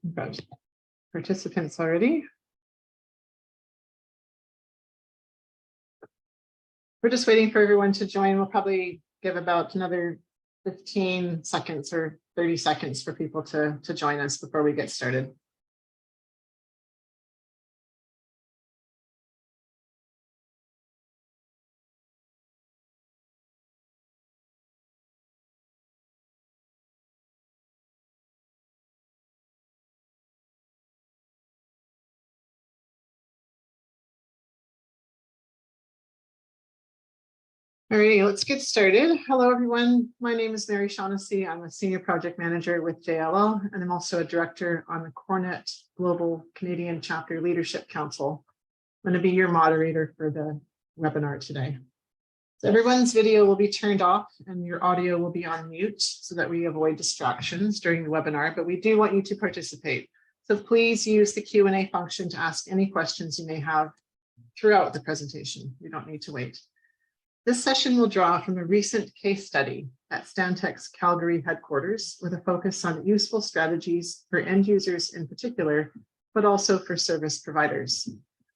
We've got participants already. We're just waiting for everyone to join. We'll probably give about another 15 seconds or 30 seconds for people to join us before we get started. All right, let's get started. Hello, everyone. My name is Mary Shaughnessy. I'm a Senior Project Manager with JLL, and I'm also a Director on the Cornet Global Canadian Chapter Leadership Council. I'm going to be your moderator for the webinar today. So everyone's video will be turned off and your audio will be on mute so that we avoid distractions during the webinar, but we do want you to participate. So please use the Q&A function to ask any questions you may have throughout the presentation. You don't need to wait. This session will draw from a recent case study at Stantec's Calgary headquarters with a focus on useful strategies for end users in particular, but also for service providers.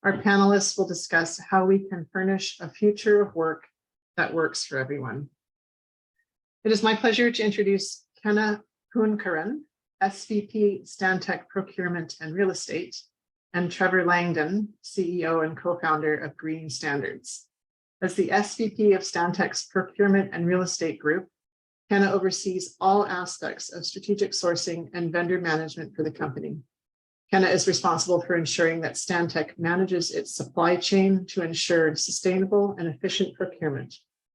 Our panelists will discuss how we can furnish a future of work that works for everyone. It is my pleasure to introduce Kenna Poonkaran, SVP Stantec Procurement and Real Estate, and Trevor Langdon, CEO and co-founder of Green Standards. As the SVP of Stantec's Procurement and Real Estate Group, Kenna oversees all aspects of strategic sourcing and vendor management for the company. Kenna is responsible for ensuring that Stantec manages its supply chain to ensure sustainable and efficient procurement.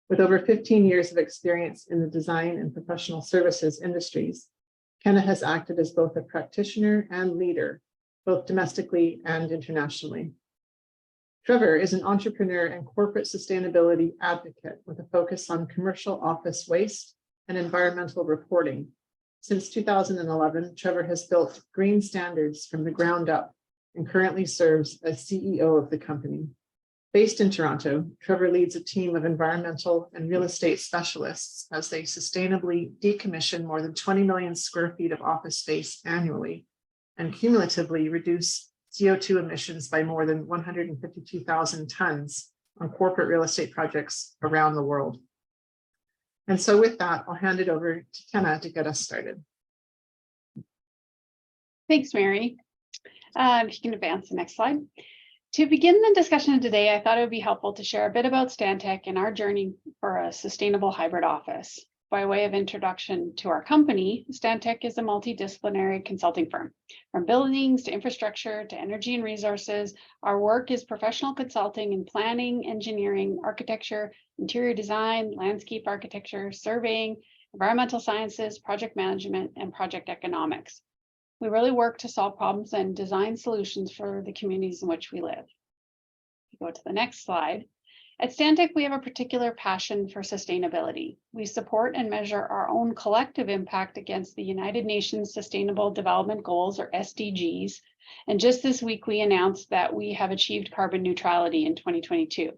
With over 15 years of experience in the design and professional services industries, Kenna has acted as both a practitioner and leader, both domestically and internationally. Trevor is an entrepreneur and corporate sustainability advocate with a focus on commercial office waste and environmental reporting. Since 2011, Trevor has built Green Standards from the ground up and currently serves as CEO of the company. Based in Toronto, Trevor leads a team of environmental and real estate specialists as they sustainably decommission more than 20 million square feet of office space annually and cumulatively reduce CO2 emissions by more than 152,000 tons on corporate real estate projects around the world. And so with that, I'll hand it over to Kenna to get us started. Thanks, Mary. If you can advance the next slide. To begin the discussion today, I thought it would be helpful to share a bit about Stantec and our journey for a sustainable hybrid office. By way of introduction to our company, Stantec is a multidisciplinary consulting firm. From buildings to infrastructure to energy and resources, our work is professional consulting in planning, engineering, architecture, interior design, landscape architecture, surveying, environmental sciences, project management, and project economics. We really work to solve problems and design solutions for the communities in which we live. Go to the next slide. At Stantec, we have a particular passion for sustainability. We support and measure our own collective impact against the United Nations Sustainable Development Goals, or SDGs. And just this week, we announced that we have achieved carbon neutrality in 2022.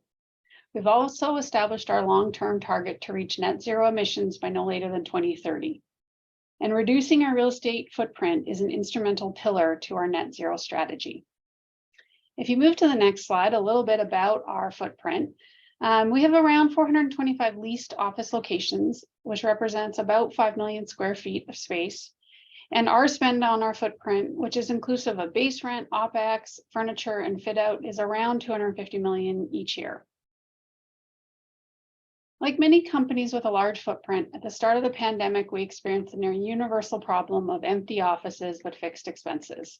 We've also established our long-term target to reach net zero emissions by no later than 2030. And reducing our real estate footprint is an instrumental pillar to our net zero strategy. If you move to the next slide, a little bit about our footprint. We have around 425 leased office locations, which represents about 5 million square feet of space. And our spend on our footprint, which is inclusive of base rent, OPEX, furniture, and fit out, is around 250 million each year. Like many companies with a large footprint, at the start of the pandemic, we experienced a near universal problem of empty offices with fixed expenses.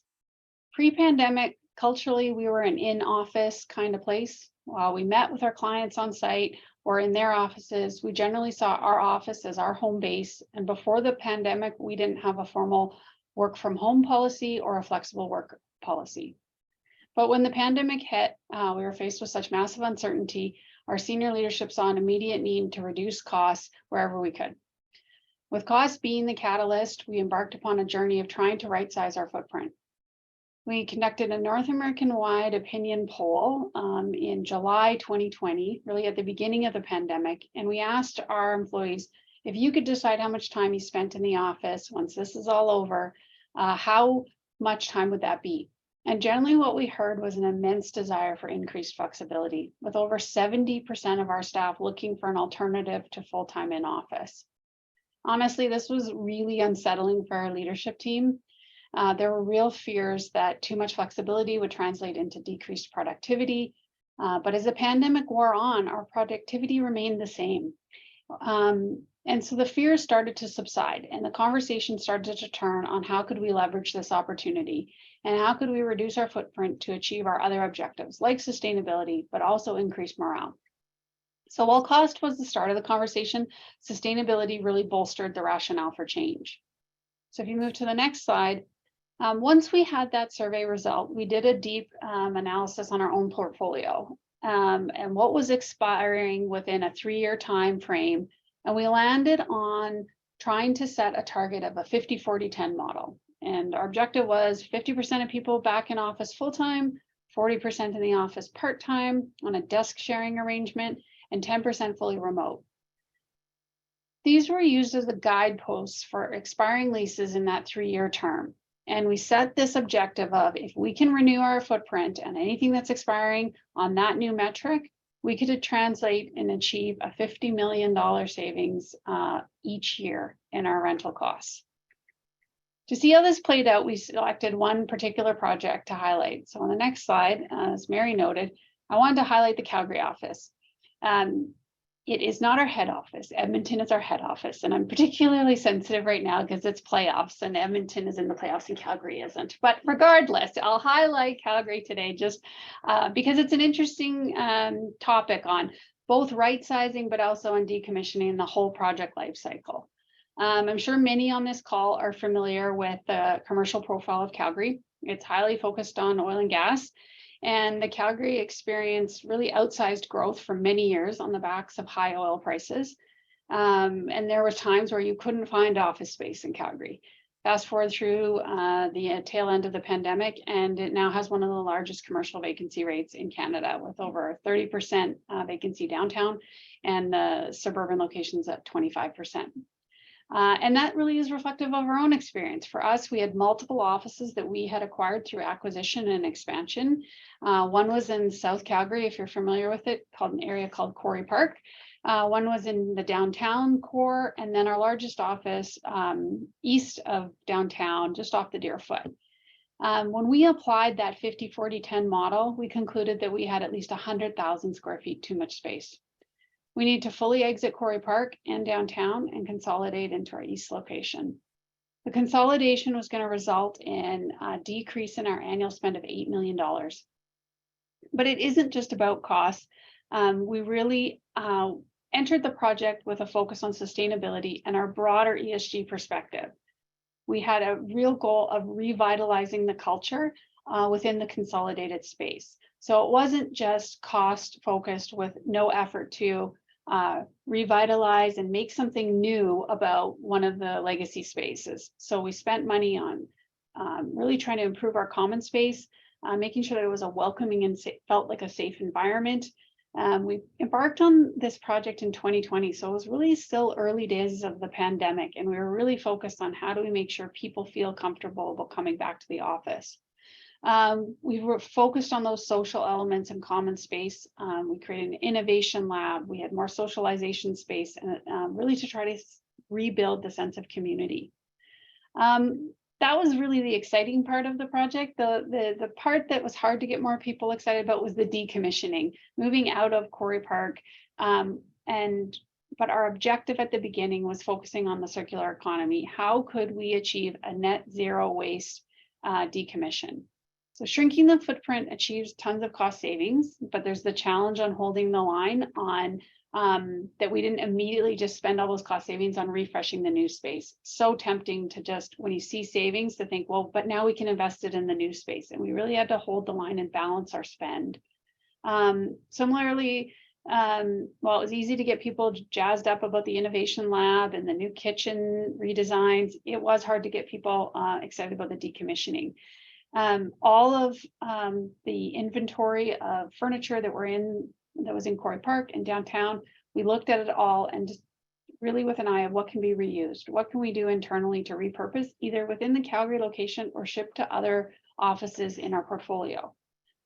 Pre-pandemic, culturally, we were an in-office kind of place. While we met with our clients on site or in their offices, we generally saw our office as our home base. And before the pandemic, we didn't have a formal work from home policy or a flexible work policy. But when the pandemic hit, we were faced with such massive uncertainty. Our senior leadership saw an immediate need to reduce costs wherever we could. With costs being the catalyst, we embarked upon a journey of trying to right-size our footprint. We conducted a North American-wide opinion poll in July 2020, really at the beginning of the pandemic, and we asked our employees, if you could decide how much time you spent in the office once this is all over, how much time would that be? And generally what we heard was an immense desire for increased flexibility, with over 70% of our staff looking for an alternative to full-time in office. Honestly, this was really unsettling for our leadership team. There were real fears that too much flexibility would translate into decreased productivity. But as the pandemic wore on, our productivity remained the same. And so the fears started to subside, and the conversation started to turn on how could we leverage this opportunity, and how could we reduce our footprint to achieve our other objectives like sustainability, but also increase morale. So while cost was the start of the conversation, sustainability really bolstered the rationale for change. So if you move to the next slide, once we had that survey result, we did a deep analysis on our own portfolio and what was expiring within a 3-year time frame. And we landed on trying to set a target of a 50-40-10 model. And our objective was 50% of people back in office full-time, 40% in the office part-time on a desk sharing arrangement, and 10% fully remote. These were used as the guideposts for expiring leases in that 3-year term. And we set this objective of if we can renew our footprint and anything that's expiring on that new metric, we could translate and achieve a $50 million savings each year in our rental costs. To see how this played out, we selected one particular project to highlight. So on the next slide, as Mary noted, I wanted to highlight the Calgary office. It is not our head office. Edmonton is our head office. And I'm particularly sensitive right now because it's playoffs and Edmonton is in the playoffs and Calgary isn't. But regardless, I'll highlight Calgary today just because it's an interesting topic on both right-sizing, but also on decommissioning the whole project life cycle. I'm sure many on this call are familiar with the commercial profile of Calgary. It's highly focused on oil and gas. And the Calgary experienced really outsized growth for many years on the backs of high oil prices. And there were times where you couldn't find office space in Calgary. Fast forward through the tail end of the pandemic, and it now has one of the largest commercial vacancy rates in Canada, with over 30% vacancy downtown and suburban locations at 25%. And that really is reflective of our own experience. For us, we had multiple offices that we had acquired through acquisition and expansion. One was in South Calgary, if you're familiar with it, called an area called Quarry Park. One was in the downtown core, and then our largest office east of downtown, just off the Deerfoot. When we applied that 50-40-10 model, we concluded that we had at least 100,000 square feet too much space. We need to fully exit Quarry Park and downtown and consolidate into our east location. The consolidation was going to result in a decrease in our annual spend of $8 million. But it isn't just about costs. We really entered the project with a focus on sustainability and our broader ESG perspective. We had a real goal of revitalizing the culture within the consolidated space. So it wasn't just cost focused with no effort to revitalize and make something new about one of the legacy spaces. So we spent money on really trying to improve our common space, making sure that it was a welcoming and felt like a safe environment. We embarked on this project in 2020, so it was really still early days of the pandemic, and we were really focused on how do we make sure people feel comfortable about coming back to the office. We were focused on those social elements and common space. We created an innovation lab. We had more socialization space, and really to try to rebuild the sense of community. That was really the exciting part of the project. The part that was hard to get more people excited about was the decommissioning, moving out of Quarry Park. But our objective at the beginning was focusing on the circular economy. How could we achieve a net zero waste decommission? So shrinking the footprint achieves tons of cost savings, but there's the challenge on holding the line on that we didn't immediately just spend all those cost savings on refreshing the new space. So tempting to just, when you see savings, to think, well, but now we can invest it in the new space. And we really had to hold the line and balance our spend. Similarly, while it was easy to get people jazzed up about the innovation lab and the new kitchen redesigns, it was hard to get people excited about the decommissioning. All of the inventory of furniture that was in Quarry Park and downtown, we looked at it all and just really with an eye of what can be reused, what can we do internally to repurpose either within the Calgary location or ship to other offices in our portfolio.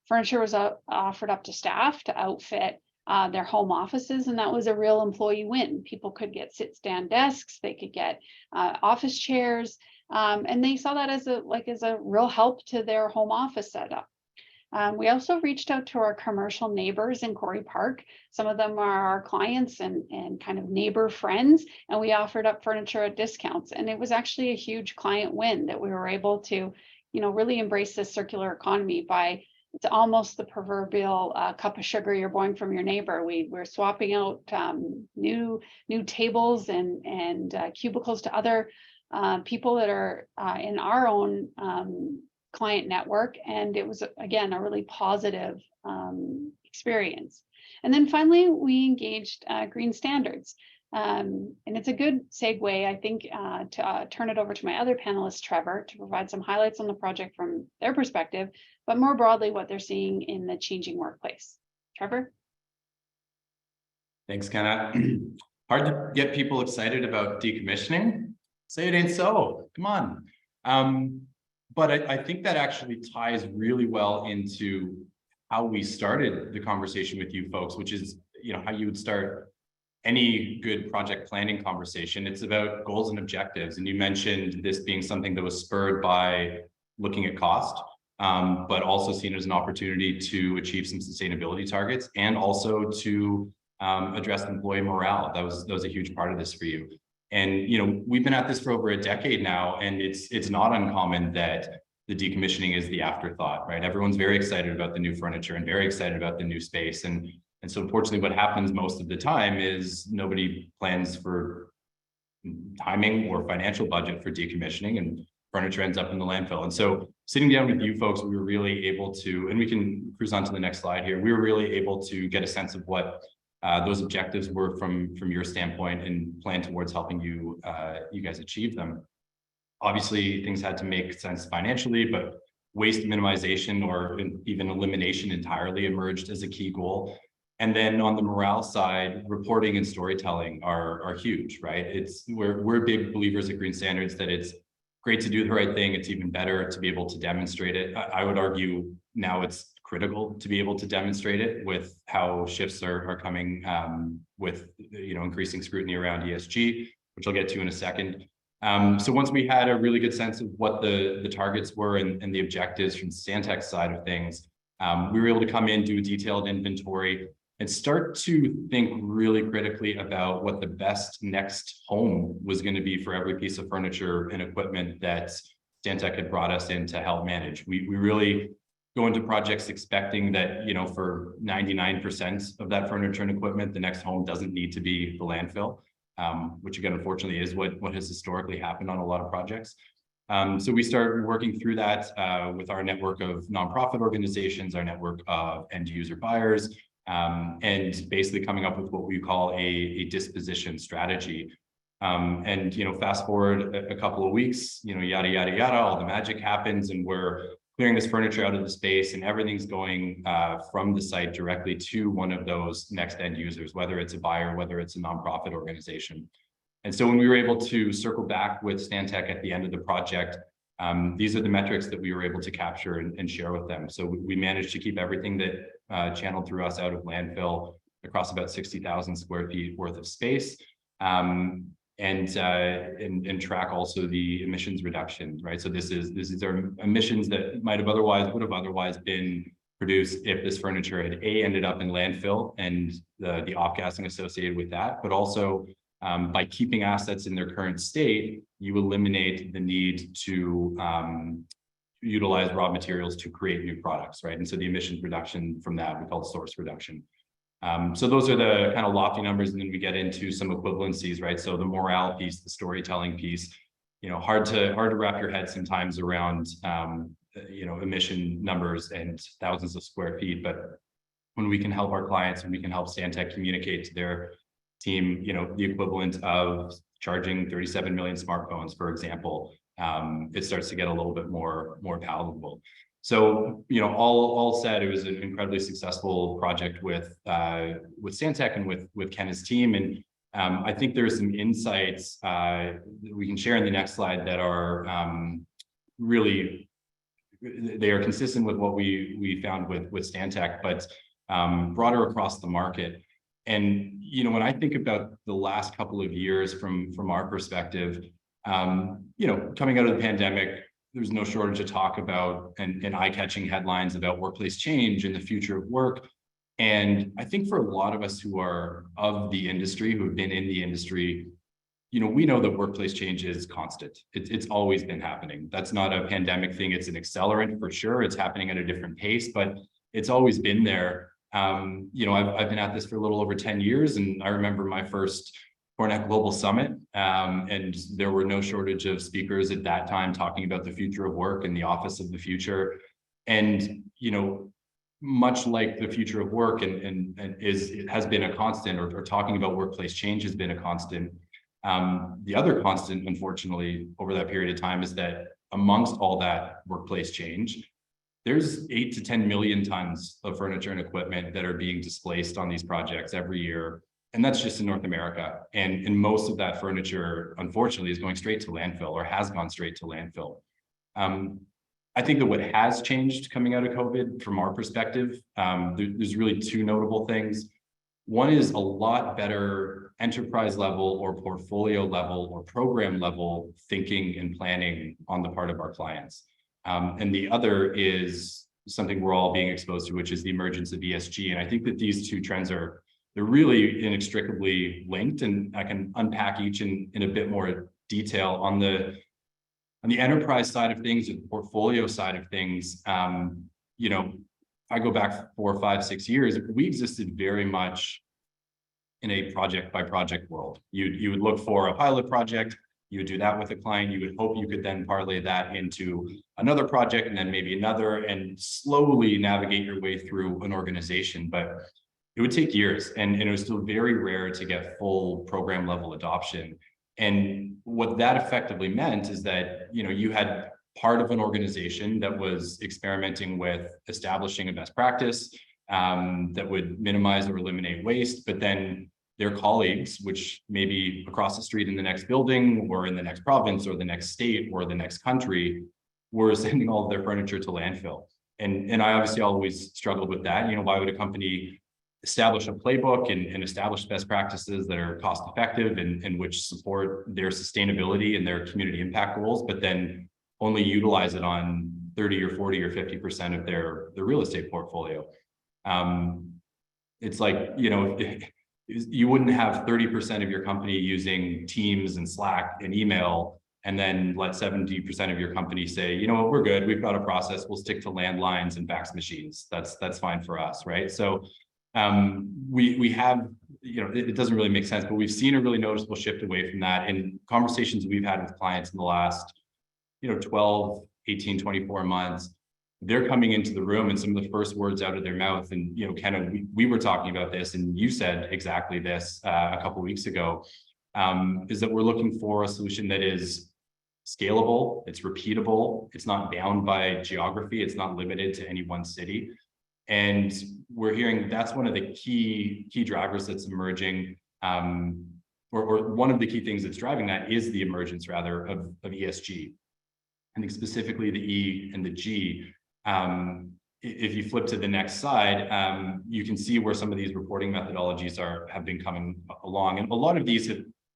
Furniture was offered up to staff to outfit their home offices, and that was a real employee win. People could get sit-stand desks, they could get office chairs, and they saw that as a real help to their home office setup. We also reached out to our commercial neighbors in Corey Park. Some of them are our clients and kind of neighbor friends, and we offered up furniture at discounts. And it was actually a huge client win that we were able to, really embrace this circular economy by, it's almost the proverbial cup of sugar you're buying from your neighbor. We're swapping out new tables and cubicles to other people that are in our own client network, and it was again a really positive experience. And then finally, we engaged Green Standards, and it's a good segue, I think, to turn it over to my other panelist, Trevor, to provide some highlights on the project from their perspective, but more broadly, what they're seeing in the changing workplace. Trevor. Thanks, Kenna. Hard to get people excited about decommissioning. Say it ain't so. Come on. But I think that actually ties really well into how we started the conversation with you folks, which is, how you would start any good project planning conversation. It's about goals and objectives. And you mentioned this being something that was spurred by looking at cost, but also seen as an opportunity to achieve some sustainability targets and also to address employee morale. That was a huge part of this for you. And, we've been at this for over a decade now, and it's not uncommon that the decommissioning is the afterthought, right? Everyone's very excited about the new furniture and very excited about the new space. And so unfortunately, what happens most of the time is nobody plans for timing or financial budget for decommissioning, and furniture ends up in the landfill. And so sitting down with you folks, we were really able to, and we can cruise on to the next slide here, we were really able to get a sense of what those objectives were from your standpoint and plan towards helping you guys achieve them. Obviously, things had to make sense financially, but waste minimization or even elimination entirely emerged as a key goal. And then on the morale side, reporting and storytelling are huge, right? We're big believers at Green Standards that it's great to do the right thing. It's even better to be able to demonstrate it. I would argue now it's critical to be able to demonstrate it with how shifts are coming with increasing scrutiny around ESG, which I'll get to in a second. So once we had a really good sense of what the targets were and the objectives from Stantec's side of things, we were able to come in, do a detailed inventory, and start to think really critically about what the best next home was going to be for every piece of furniture and equipment that Stantec had brought us in to help manage. We really go into projects expecting that, for 99% of that furniture and equipment, the next home doesn't need to be the landfill, which again, unfortunately, is what has historically happened on a lot of projects. So we started working through that with our network of nonprofit organizations, our network of end user buyers, and basically coming up with what we call a disposition strategy. And fast forward a couple of weeks, yada, yada, yada, all the magic happens, and we're clearing this furniture out of the space, and everything's going from the site directly to one of those next end users, whether it's a buyer, whether it's a nonprofit organization. And so when we were able to circle back with Stantec at the end of the project, these are the metrics that we were able to capture and share with them. So we managed to keep everything that channeled through us out of landfill across about 60,000 square feet worth of space. And track also the emissions reduction, right? So this is our emissions that would have otherwise been produced if this furniture had ended up in landfill and the off-gassing associated with that, but also by keeping assets in their current state, you eliminate the need to utilize raw materials to create new products, right? And so the emissions reduction from that we call source reduction. So those are the kind of lofty numbers, and then we get into some equivalencies, right? So the morale piece, the storytelling piece, hard to wrap your head sometimes around, emission numbers and thousands of square feet. But when we can help our clients and we can help Stantec communicate to their team, the equivalent of charging 37 million smartphones, for example, it starts to get a little bit more palatable. So, all said, it was an incredibly successful project with Stantec and with Ken's team. And I think there are some insights that we can share in the next slide that are really, they are consistent with what we found with Stantec, but broader across the market. And, when I think about the last couple of years from our perspective, coming out of the pandemic, there's no shortage of talk about and eye-catching headlines about workplace change and the future of work. And I think for a lot of us who are of the industry, who have been in the industry, we know that workplace change is constant. It's always been happening. That's not a pandemic thing. It's an accelerant for sure. It's happening at a different pace, but it's always been there. I've been at this for a little over 10 years, and I remember my first Cornet Global Summit, and there were no shortage of speakers at that time talking about the future of work and the office of the future. And, much like the future of work it has been a constant, or talking about workplace change has been a constant. The other constant, unfortunately, over that period of time is that amongst all that workplace change, there's 8 to 10 million tons of furniture and equipment that are being displaced on these projects every year. And that's just in North America. And most of that furniture, unfortunately, is going straight to landfill, or has gone straight to landfill. I think that what has changed coming out of COVID from our perspective, there's really two notable things. One is a lot better enterprise level or portfolio level or program level thinking and planning on the part of our clients. And the other is something we're all being exposed to, which is the emergence of ESG. And I think that these two trends they're really inextricably linked, and I can unpack each in a bit more detail. On the enterprise side of things, the portfolio side of things, I go back 4, 5, 6 years, we existed very much in a project by project world. You would look for a pilot project, you would do that with a client, you would hope you could then parlay that into another project and then maybe another, and slowly navigate your way through an organization. But it would take years, and it was still very rare to get full program level adoption. And what that effectively meant is that, you had part of an organization that was experimenting with establishing a best practice that would minimize or eliminate waste, but then their colleagues, which may be across the street in the next building or in the next province or the next state or the next country, were sending all of their furniture to landfill. And I obviously always struggled with that. Why would a company establish a playbook and establish best practices that are cost effective and which support their sustainability and their community impact goals, but then only utilize it on 30 or 40 or 50% of their real estate portfolio? It's like, you wouldn't have 30% of your company using Teams and Slack and email, and then let 70% of your company say, you know what, we're good, we've got a process, we'll stick to landlines and fax machines. That's fine for us, right? So we have, it doesn't really make sense, but we've seen a really noticeable shift away from that. And conversations we've had with clients in the last, 12, 18, 24 months, they're coming into the room, and some of the first words out of their mouth, and, Ken, we were talking about this, and you said exactly this a couple of weeks ago, is that we're looking for a solution that is scalable, it's repeatable, it's not bound by geography, it's not limited to any one city. And we're hearing that's one of the key drivers that's emerging, or one of the key things that's driving that is the emergence, rather, of ESG. I think specifically the E and the G. If you flip to the next slide, you can see where some of these reporting methodologies have been coming along. And a lot of these,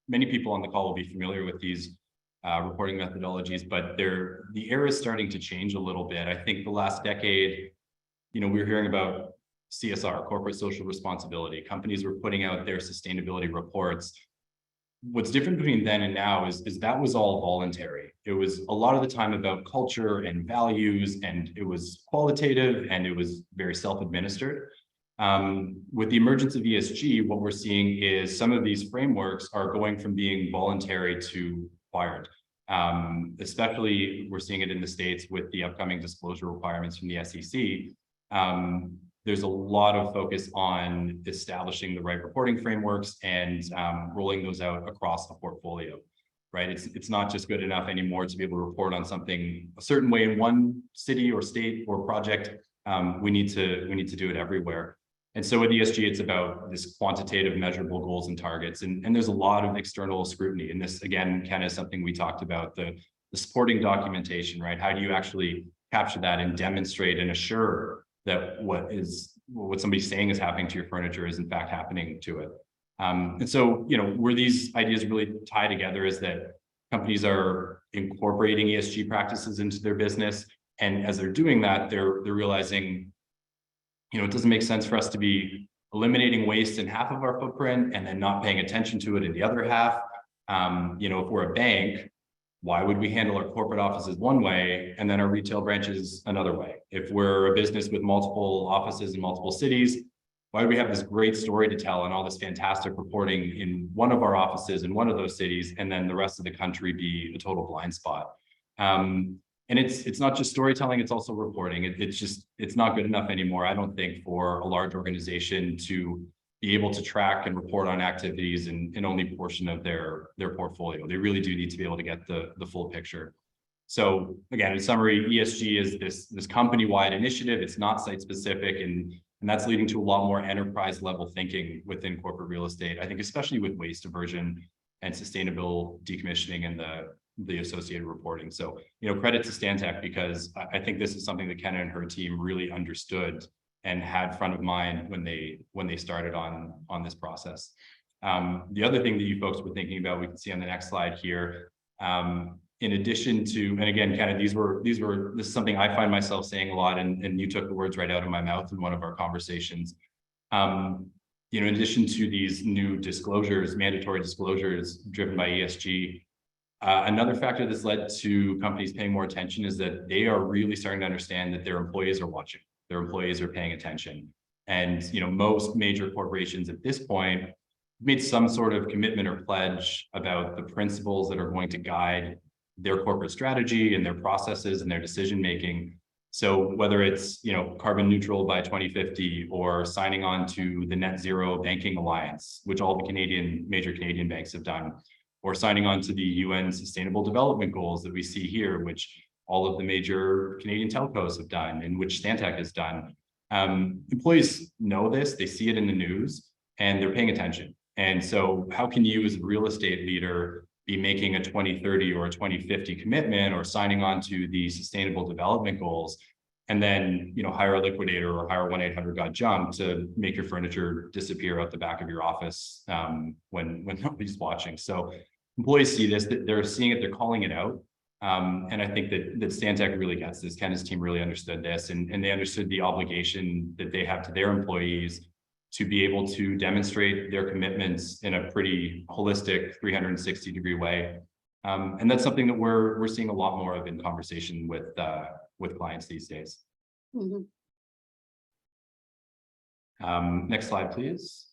many people on the call will be familiar with these reporting methodologies, but the era is starting to change a little bit. I think the last decade, we're hearing about CSR, corporate social responsibility. Companies were putting out their sustainability reports. What's different between then and now is that was all voluntary. It was a lot of the time about culture and values, and it was qualitative, and it was very self-administered. With the emergence of ESG, what we're seeing is some of these frameworks are going from being voluntary to required. Especially, we're seeing it in the States with the upcoming disclosure requirements from the SEC. There's a lot of focus on establishing the right reporting frameworks and rolling those out across the portfolio, right? It's not just good enough anymore to be able to report on something a certain way in one city or state or project. We need to do it everywhere. And so with ESG, it's about this quantitative measurable goals and targets. And there's a lot of external scrutiny. And this, again, kind of something we talked about, the supporting documentation, right? How do you actually capture that and demonstrate and assure that what somebody's saying is happening to your furniture is in fact happening to it? And so, where these ideas really tie together is that companies are incorporating ESG practices into their business. And as they're doing that, they're realizing, it doesn't make sense for us to be eliminating waste in half of our footprint and then not paying attention to it in the other half. If we're a bank, why would we handle our corporate offices one way and then our retail branches another way? If we're a business with multiple offices in multiple cities, why do we have this great story to tell and all this fantastic reporting in one of our offices in one of those cities, and then the rest of the country be a total blind spot? And it's not just storytelling, it's also reporting. It's not good enough anymore, I don't think, for a large organization to be able to track and report on activities in only portion of their portfolio. They really do need to be able to get the full picture. So again, in summary, ESG is this company-wide initiative. It's not site-specific, and that's leading to a lot more enterprise-level thinking within corporate real estate, I think, especially with waste diversion and sustainable decommissioning and the associated reporting. So, credit to Stantec, because I think this is something that Kenna and her team really understood and had front of mind when they started on this process. The other thing that you folks were thinking about, we can see on the next slide here, in addition to, and again, Kenna, this is something I find myself saying a lot, and you took the words right out of my mouth in one of our conversations. In addition to these new disclosures, mandatory disclosures driven by ESG, another factor that's led to companies paying more attention is that they are really starting to understand that their employees are watching, their employees are paying attention. And most major corporations at this point made some sort of commitment or pledge about the principles that are going to guide their corporate strategy and their processes and their decision making. So whether it's carbon neutral by 2050, or signing on to the Net Zero Banking Alliance, which all the major Canadian banks have done, or signing on to the UN Sustainable Development Goals that we see here, which all of the major Canadian telcos have done, and which Stantec has done. Employees know this, they see it in the news, and they're paying attention. And so how can you as a real estate leader be making a 2030 or a 2050 commitment, or signing on to the Sustainable Development Goals, and then hire a liquidator or hire 1-800-GOT-JUNK to make your furniture disappear out the back of your office when nobody's watching? So employees see this, they're seeing it, they're calling it out. And I think that Stantec really gets this. Ken's team really understood this, and they understood the obligation that they have to their employees to be able to demonstrate their commitments in a pretty holistic 360-degree way. And that's something that we're seeing a lot more of in conversation with clients these days. Mhm. Next slide, please.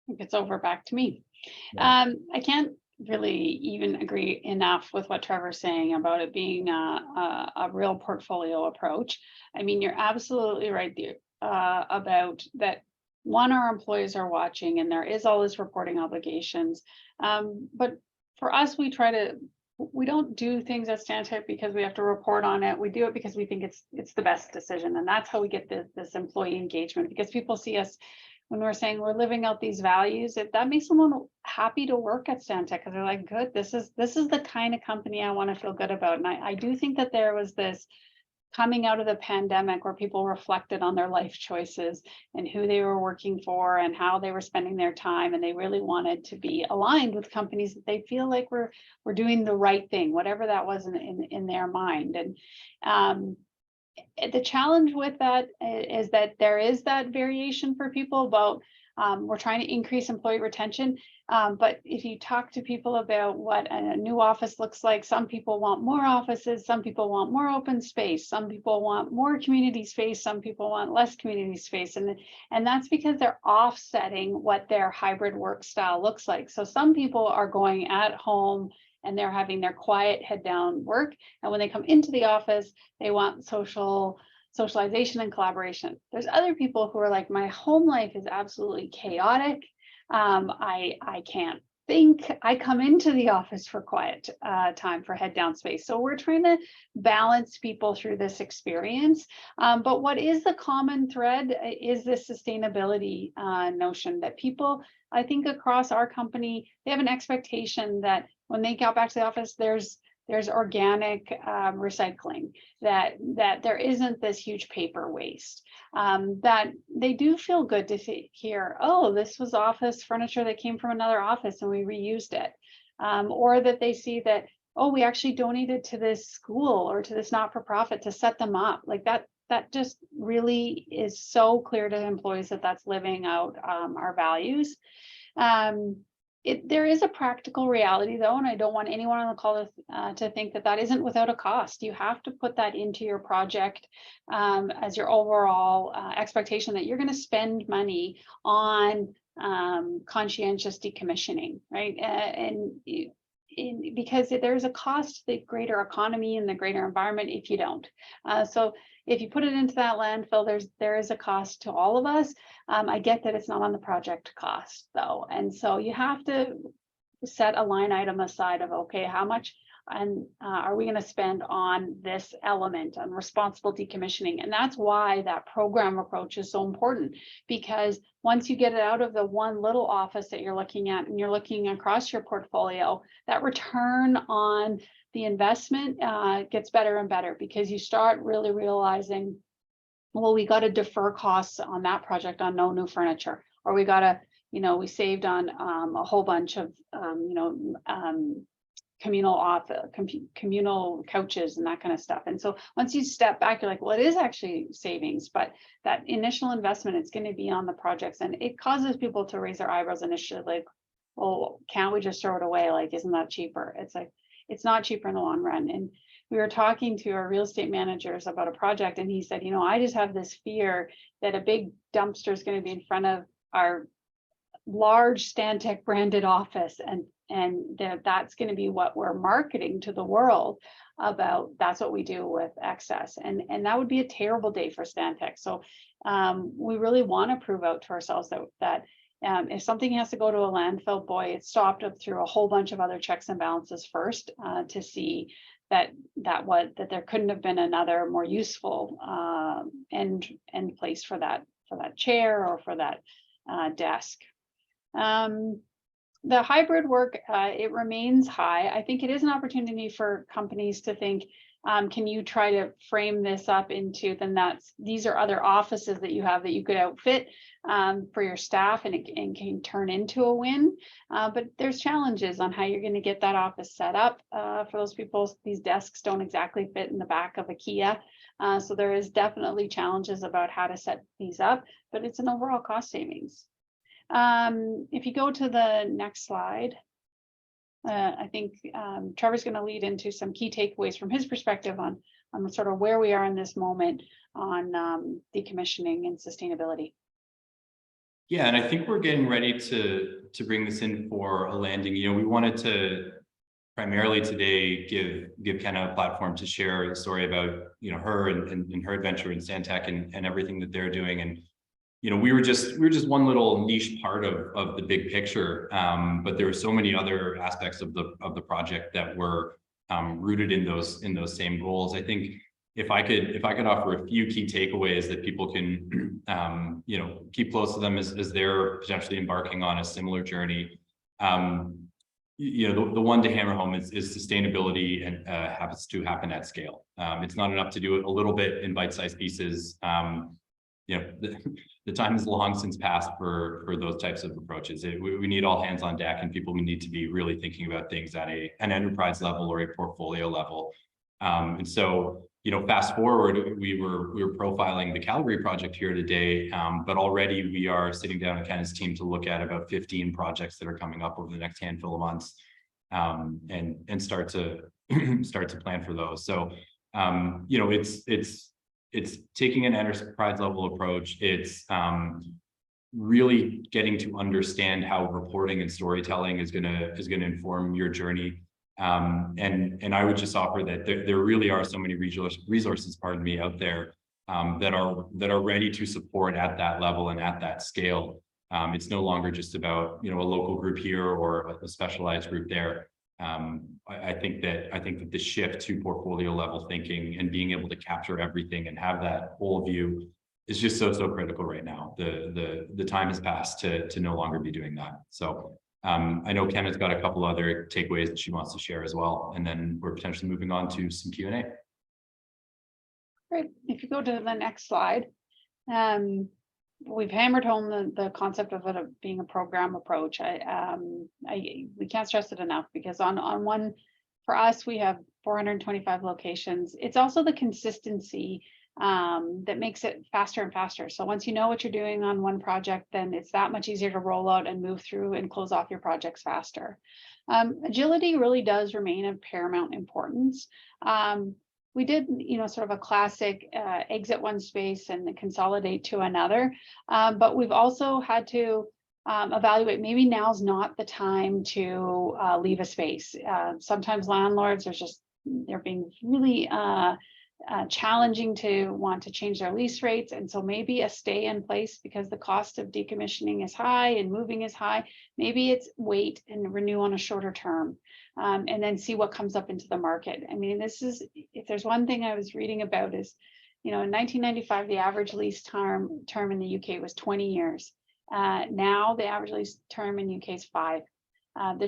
I think it's over back to me. Yeah. I can't really even agree enough with what Trevor's saying about it being a real portfolio approach. I mean, you're absolutely right there about that. One, our employees are watching, and there is all this reporting obligations. But for us, we don't do things at Stantec because we have to report on it. We do it because we think it's the best decision, and that's how we get this employee engagement, because people see us when we're saying we're living out these values. If that makes someone happy to work at Stantec, because they're like, good, this is the kind of company I want to feel good about. And I do think that there was this coming out of the pandemic where people reflected on their life choices and who they were working for and how they were spending their time, and they really wanted to be aligned with companies that they feel like we're doing the right thing, whatever that was in their mind. And the challenge with that is that there is that variation for people about we're trying to increase employee retention. But if you talk to people about what a new office looks like, some people want more offices, some people want more open space, some people want more community space, some people want less community space. And that's because they're offsetting what their hybrid work style looks like. So some people are going at home and they're having their quiet head down work. And when they come into the office, they want socialization and collaboration. There's other people who are like, my home life is absolutely chaotic. I can't think I come into the office for quiet time, for head down space. So we're trying to balance people through this experience. But what is the common thread is this sustainability notion that people, I think across our company, they have an expectation that when they get back to the office, there's organic recycling, that there isn't this huge paper waste, that they do feel good to hear, oh, this was office furniture that came from another office and we reused it, or that they see that, oh, we actually donated to this school or to this not-for-profit to set them up. Like that just really is so clear to employees that that's living out our values. There is a practical reality though, and I don't want anyone on the call to think that that isn't without a cost. You have to put that into your project as your overall expectation that you're going to spend money on conscientious decommissioning, right? Because there's a cost to the greater economy and the greater environment if you don't. So if you put it into that landfill, there is a cost to all of us. I get that it's not on the project cost though. And so you have to set a line item aside of, okay, how much are we going to spend on this element, on responsible decommissioning? And that's why that program approach is so important, because once you get it out of the one little office that you're looking at and you're looking across your portfolio, that return on the investment gets better and better, because you start really realizing, well, we got to defer costs on that project on no new furniture, or we got to, we saved on a whole bunch of, communal couches and that kind of stuff. And so once you step back, you're like, well, it is actually savings, but that initial investment, it's going to be on the projects, and it causes people to raise their eyebrows initially, like, well, can't we just throw it away? Like, isn't that cheaper? It's like, it's not cheaper in the long run. And we were talking to our real estate managers about a project, and he said, I just have this fear that a big dumpster is going to be in front of our large Stantec branded office, and that's going to be what we're marketing to the world about. That's what we do with excess, and that would be a terrible day for Stantec. So we really want to prove out to ourselves that if something has to go to a landfill, boy, it's stopped up through a whole bunch of other checks and balances first to see that there couldn't have been another more useful end place for that chair or for that desk. The hybrid work, it remains high. I think it is an opportunity for companies to think, can you try to frame this up into, then these are other offices that you have that you could outfit for your staff, and it can turn into a win. But there's challenges on how you're going to get that office set up for those people. These desks don't exactly fit in the back of a Kia. So there is definitely challenges about how to set these up, but it's an overall cost savings. If you go to the next slide, I think Trevor's going to lead into some key takeaways from his perspective on sort of where we are in this moment on decommissioning and sustainability. Yeah, and I think we're getting ready to bring this in for a landing. We wanted to primarily today give Kenna a platform to share the story about her and her adventure in Stantec and everything that they're doing. And we were just one little niche part of the big picture, but there were so many other aspects of the project that were rooted in those same goals. I think if I could offer a few key takeaways that people can keep close to them as they're potentially embarking on a similar journey. The one to hammer home is sustainability and happens to happen at scale. It's not enough to do it a little bit in bite-sized pieces. The time is long since passed for those types of approaches. We need all hands on deck, and people need to be really thinking about things at an enterprise level or a portfolio level. And so, fast forward, we were profiling the Calgary project here today, but already we are sitting down with Kenna's team to look at about 15 projects that are coming up over the next handful of months, and start to plan for those. So, it's taking an enterprise level approach. It's really getting to understand how reporting and storytelling is gonna inform your journey. And I would just offer that there really are so many resources, pardon me, out there that are ready to support at that level and at that scale. It's no longer just about, a local group here or a specialized group there. I think that the shift to portfolio level thinking and being able to capture everything and have that whole view is just so critical right now. The time has passed to no longer be doing that. So I know Ken has got a couple other takeaways that she wants to share as well, and then we're potentially moving on to some Q&A. Great. If you go to the next slide, we've hammered home the concept of it being a program approach. We can't stress it enough, because on one, for us, we have 425 locations. It's also the consistency that makes it faster and faster. So once you know what you're doing on one project, then it's that much easier to roll out and move through and close off your projects faster. Agility really does remain of paramount importance. We did, sort of a classic exit one space and then consolidate to another. But we've also had to evaluate, maybe now's not the time to leave a space. Sometimes landlords they're being really challenging to want to change their lease rates. And so maybe a stay in place, because the cost of decommissioning is high and moving is high. Maybe it's wait and renew on a shorter term, and then see what comes up into the market. I mean, if there's one thing I was reading about is, in 1995, the average lease term in the UK was 20 years. Now the average lease term in UK is 5.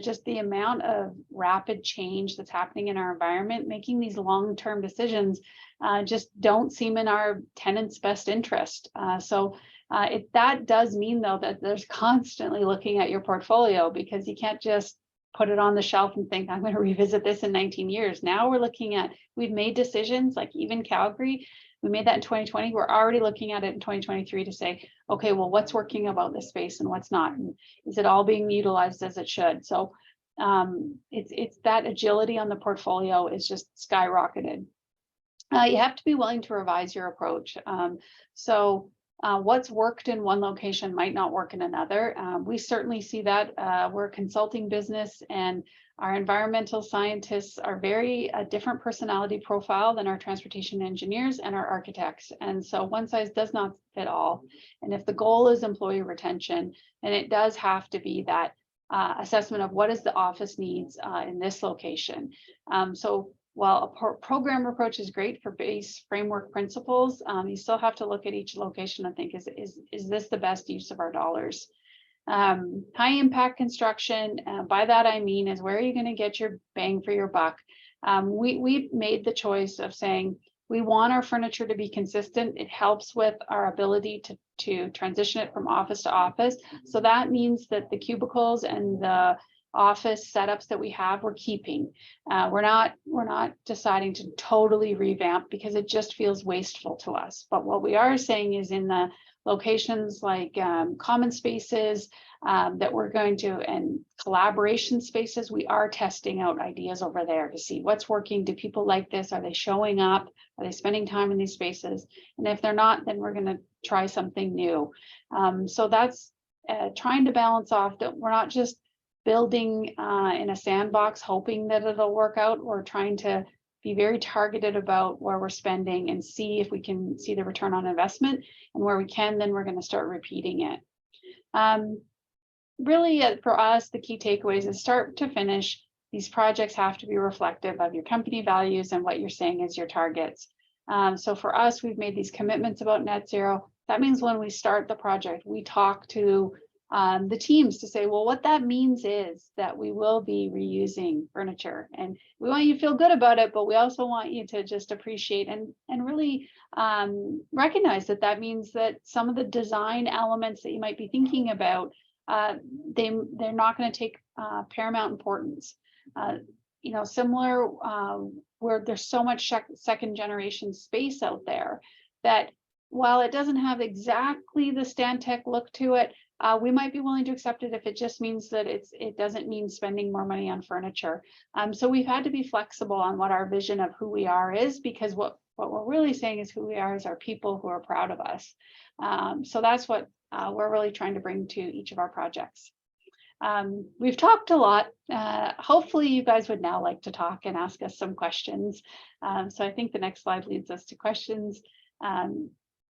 Just the amount of rapid change that's happening in our environment, making these long-term decisions just don't seem in our tenants' best interest. That does mean, though, that there's constantly looking at your portfolio, because you can't just put it on the shelf and think, I'm going to revisit this in 19 years. Now we're looking at, we've made decisions, like even Calgary, we made that in 2020. We're already looking at it in 2023 to say, okay, well, what's working about this space and what's not? And is it all being utilized as it should? So it's that agility on the portfolio is just skyrocketed. You have to be willing to revise your approach. What's worked in one location might not work in another. We certainly see that. We're a consulting business, and our environmental scientists are very different personality profile than our transportation engineers and our architects. And so one size does not fit all. And if the goal is employee retention, then it does have to be that assessment of what is the office needs in this location. While a program approach is great for base framework principles, you still have to look at each location and think, is this the best use of our dollars? High impact construction, by that I mean, is where are you going to get your bang for your buck? We've made the choice of saying we want our furniture to be consistent. It helps with our ability to transition it from office to office. So that means that the cubicles and the office setups that we have, we're keeping. We're not deciding to totally revamp, because it just feels wasteful to us. But what we are saying is, in the locations like common spaces that we're going to, and collaboration spaces, we are testing out ideas over there to see what's working. Do people like this? Are they showing up? Are they spending time in these spaces? And if they're not, then we're going to try something new. So that's trying to balance off that we're not just building in a sandbox hoping that it'll work out. We're trying to be very targeted about where we're spending and see if we can see the return on investment, and where we can, then we're going to start repeating it. Really, for us, the key takeaways is, start to finish, these projects have to be reflective of your company values and what you're saying is your targets. So for us, we've made these commitments about net zero. That means when we start the project, we talk to the teams to say, well, what that means is that we will be reusing furniture, and we want you to feel good about it, but we also want you to just appreciate and really recognize that that means that some of the design elements that you might be thinking about, they're not going to take paramount importance. Similar where there's so much second generation space out there that while it doesn't have exactly the Stantec look to it, we might be willing to accept it if it just means that it doesn't mean spending more money on furniture. So we've had to be flexible on what our vision of who we are is, because what we're really saying is who we are is our people who are proud of us. So that's what we're really trying to bring to each of our projects. We've talked a lot. Hopefully you guys would now like to talk and ask us some questions. So I think the next slide leads us to questions.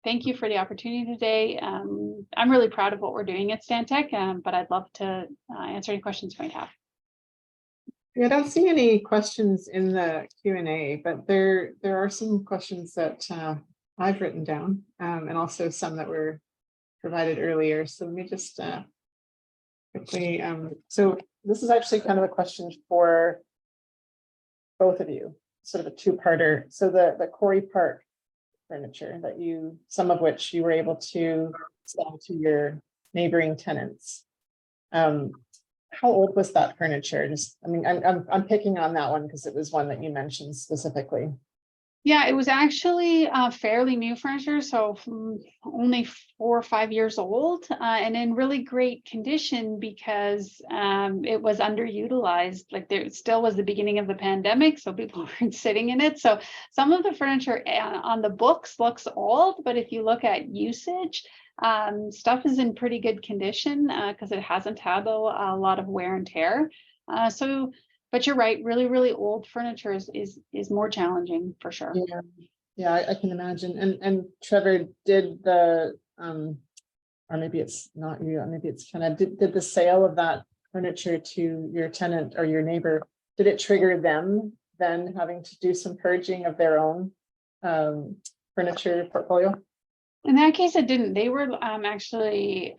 thank you for the opportunity today. I'm really proud of what we're doing at Stantec, but I'd love to answer any questions you might have. Yeah, I don't see any questions in the Q&A, but there are some questions that I've written down, and also some that were provided earlier. So let me just quickly, so this is actually kind of a question for both of you, sort of a two-parter. So the Corey Park furniture that some of which you were able to sell to your neighboring tenants. How old was that furniture? Just, I mean, I'm picking on that one because it was one that you mentioned specifically. Yeah, it was actually fairly new furniture, so only 4 or 5 years old, and in really great condition because it was underutilized. Like there still was the beginning of the pandemic, so people weren't sitting in it. So some of the furniture on the books looks old, but if you look at usage, stuff is in pretty good condition because it hasn't had a lot of wear and tear. But you're right, really, really old furniture is more challenging for sure. Yeah, I can imagine. And Trevor, did the or maybe it's not you, maybe it's kind of did the sale of that furniture to your tenant or your neighbor, did it trigger them then having to do some purging of their own furniture portfolio? In that case, it didn't. They were actually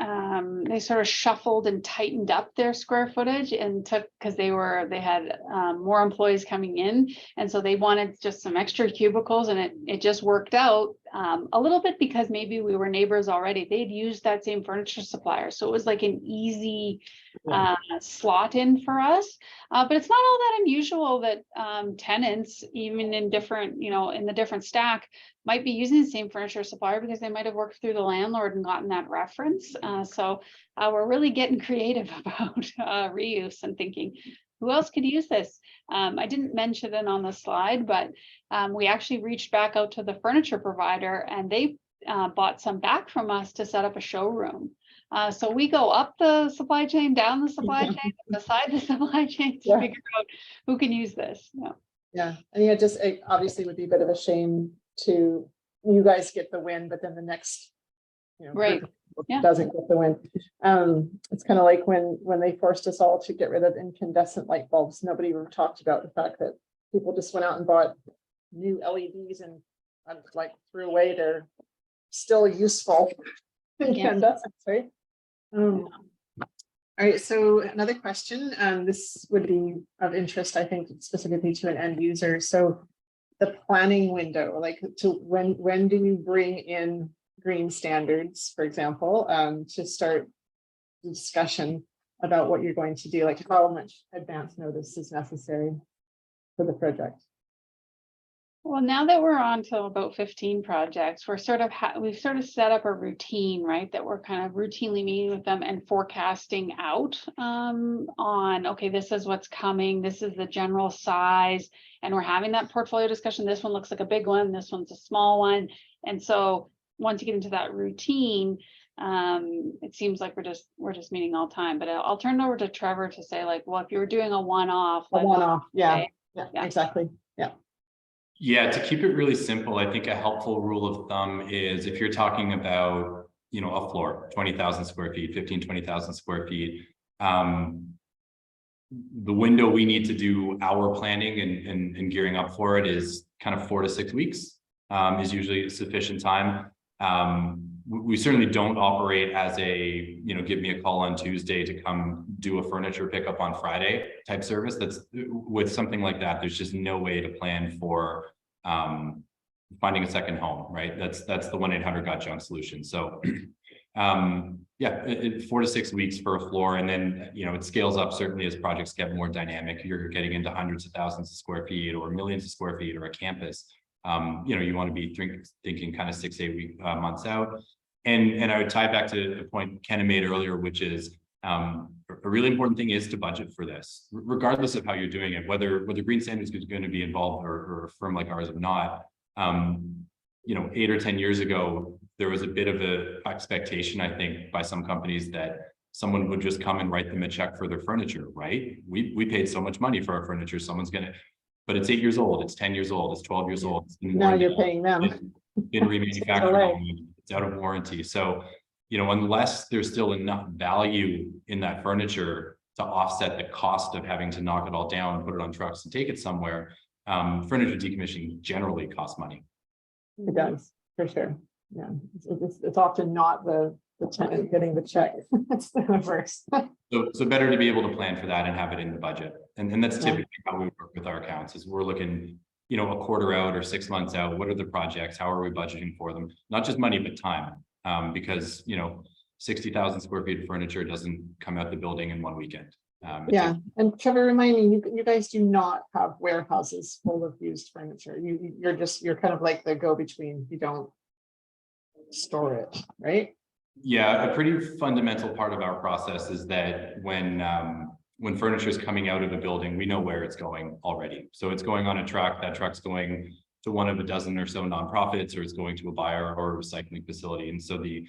they sort of shuffled and tightened up their square footage and because they had more employees coming in, and so they wanted just some extra cubicles, and it just worked out a little bit because maybe we were neighbors already. They'd used that same furniture supplier, so it was like an easy slot in for us. But it's not all that unusual that tenants, even in different, in the different stack, might be using the same furniture supplier because they might have worked through the landlord and gotten that reference. So we're really getting creative about reuse and thinking, who else could use this? I didn't mention it on the slide, but we actually reached back out to the furniture provider, and they bought some back from us to set up a showroom. So we go up the supply chain, down the supply chain, beside the supply chain to figure out who can use this. Yeah, I mean, it obviously would be a bit of a shame to you guys get the win, but then the next right doesn't get the win. It's kind of like when they forced us all to get rid of incandescent light bulbs. Nobody even talked about the fact that people just went out and bought new LEDs and like threw away their still useful incandescents, right? All right, so another question, this would be of interest, I think, specifically to an end user. So the planning window, like to when do you bring in green standards, for example, to start discussion about what you're going to do, like how much advance notice is necessary for the project? Well, now that we're on to about 15 projects, we've sort of set up a routine, right? That we're kind of routinely meeting with them and forecasting out on, okay, this is what's coming. This is the general size. And we're having that portfolio discussion. This one looks like a big one. This one's a small one. And so once you get into that routine, it seems like we're just meeting all the time. But I'll turn it over to Trevor to say, like, well, if you were doing a one-off. Yeah, exactly. Yeah, to keep it really simple, I think a helpful rule of thumb is if you're talking about, a floor, 20,000 square feet, 20,000 square feet, the window we need to do our planning and gearing up for it is kind of 4 to 6 weeks, is usually sufficient time. We certainly don't operate as a, give me a call on Tuesday to come do a furniture pickup on Friday type service. That's with something like that. There's just no way to plan for finding a second home, right? That's the 1-800-GOT-JUNK solution. So 4 to 6 weeks for a floor. And then, it scales up certainly as projects get more dynamic. You're getting into hundreds of thousands of square feet or millions of square feet or a campus. You want to be thinking kind of 6-8 months out. And I would tie back to the point Ken made earlier, which is a really important thing is to budget for this, regardless of how you're doing it, whether Green Standards is going to be involved or a firm like ours or not. 8 or 10 years ago, there was a bit of an expectation, I think, by some companies that someone would just come and write them a check for their furniture, right? We paid so much money for our furniture, someone's going to, but it's 8 years old, it's 10 years old, it's 12 years old. Now you're paying them. In remanufacturing, it's out of warranty. So, you know, unless there's still enough value in that furniture to offset the cost of having to knock it all down, put it on trucks and take it somewhere, furniture decommissioning generally costs money. It does, for sure. Yeah, it's often not the tenant getting the check. It's the reverse. So better to be able to plan for that and have it in the budget. And that's Yeah. typically how we work with our accounts, is we're looking, you know, a quarter out or 6 months out. What are the projects? How are we budgeting for them? Not just money, but time. Because, you know, 60,000 square feet of furniture doesn't come out the building in one weekend. Yeah, and Trevor, remind me, you guys do not have warehouses full of used furniture. You're kind of like the go-between. You don't store it, right? Yeah, a pretty fundamental part of our process is that when furniture is coming out of a building, we know where it's going already. So it's going on a truck. That truck's going to one of a dozen or so nonprofits, or it's going to a buyer or a recycling facility. And so the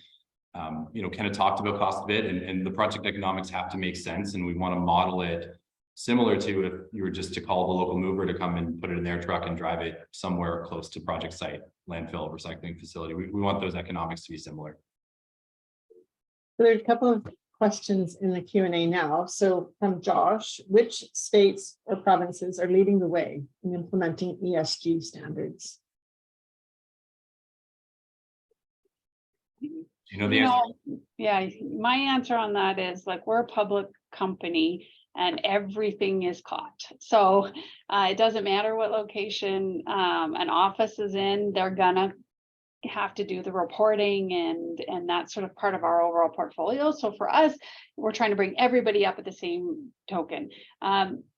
you know, kind of talked about cost of it, and the project economics have to make sense, and we want to model it similar to if you were just to call the local mover to come and put it in their truck and drive it somewhere close to project site, landfill, recycling facility. We want those economics to be similar. There's a couple of questions in the Q&A now. So from Josh, which states or provinces are leading the way in implementing ESG standards? You know the answer? Yeah, my answer on that is, like, we're a public company and everything is caught. So it doesn't matter what location an office is in, they're gonna have to do the reporting, and that's sort of part of our overall portfolio. So for us, we're trying to bring everybody up at the same token.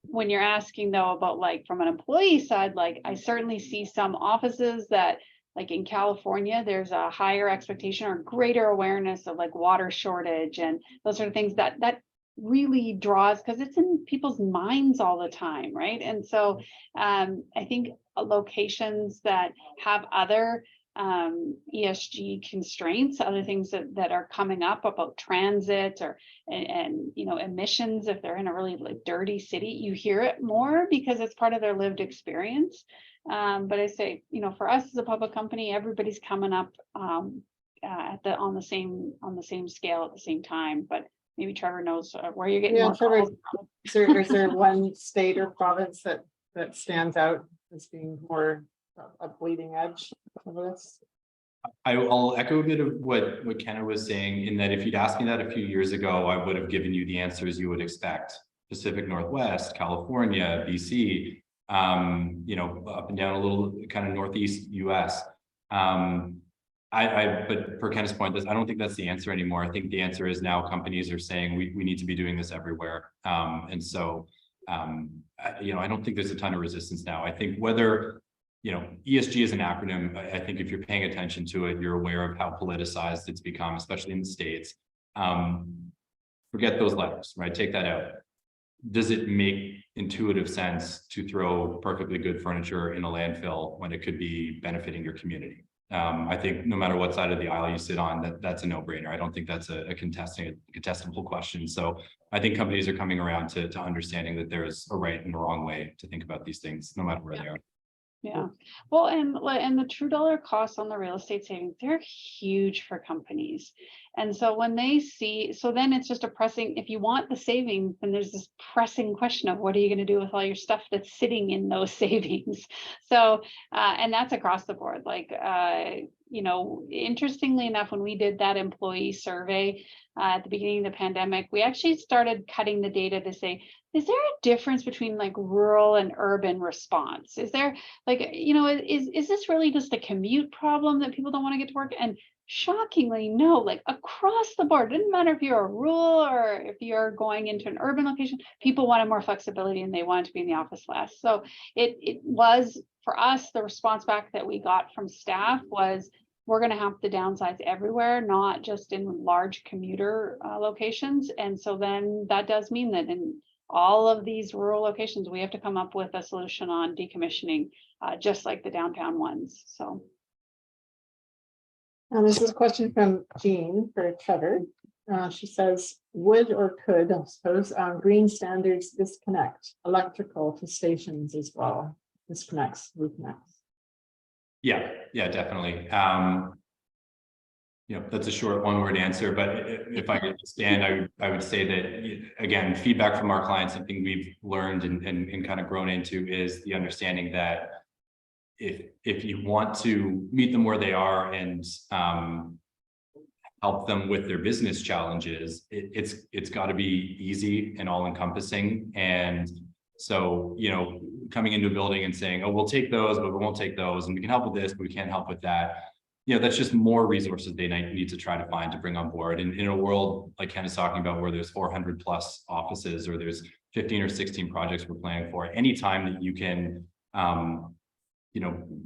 When you're asking though about, like, from an employee side, like, I certainly see some offices that, like in California, there's a higher expectation or greater awareness of, like, water shortage and those sort of things that really draws, because it's in people's minds all the time, right? And so I think locations that have other ESG constraints, other things that are coming up about transit or and you know, emissions, if they're in a really, like, dirty city, you hear it more because it's part of their lived experience. But I say, you know, for us as a public company, everybody's coming up on the same scale at the same time. But maybe Trevor knows where you're getting more Trevor, calls from. is there one state or province that stands out as being more a bleeding edge of this? I'll echo a bit of what Kenna was saying, in that if you'd asked me that a few years ago, I would have given you the answers you would expect. Pacific Northwest, California, BC, you know, up and down a little kind of Northeast US. But per Kenna's point, I don't think that's the answer anymore. I think the answer is now companies are saying we need to be doing this everywhere. And so, you know, I don't think there's a ton of resistance now. I think whether, you know, ESG is an acronym. I think if you're paying attention to it, you're aware of how politicized it's become, especially in the States. Forget those letters, right? Take that out. Does it make intuitive sense to throw perfectly good furniture in a landfill when it could be benefiting your community? I think no matter what side of the aisle you sit on, that's a no-brainer. I don't think that's a contestable question. So I think companies are coming around to understanding that there's a right and a wrong way to think about these things, no matter where they are. Yeah, well, and the true dollar costs on the real estate savings, they're huge for companies. And so when they see, so then it's just a pressing, if you want the savings, then there's this pressing question of what are you going to do with all your stuff that's sitting in those savings? So, and that's across the board. Like, you know, interestingly enough, when we did that employee survey at the beginning of the pandemic, we actually started cutting the data to say, is there a difference between, like, rural and urban response? Is there, like, you know, is this really just a commute problem that people don't want to get to work? And shockingly, no, like, across the board, it didn't matter if you're a rural or if you're going into an urban location, people wanted more flexibility and they wanted to be in the office less. So it was, for us, the response back that we got from staff was, we're going to have to downsize everywhere, not just in large commuter locations. And so then that does mean that in all of these rural locations, we have to come up with a solution on decommissioning, just like the downtown ones. So. This is a question from Jean for Trevor. She says, would or could, I suppose, green standards disconnect electrical to stations as well? Disconnects, reconnects. Yeah, definitely. that's a short one-word answer, but if I could stand, I would say that, again, feedback from our clients, something we've learned and kind of grown into is the understanding that if you want to meet them where they are and help them with their business challenges, it's got to be easy and all-encompassing. And so, coming into a building and saying, oh, we'll take those, but we won't take those, and we can help with this, but we can't help with that. That's just more resources they need to try to find to bring on board. And in a world like Ken is talking about, where there's 400 plus offices, or there's 15 or 16 projects we're planning for, anytime that you can,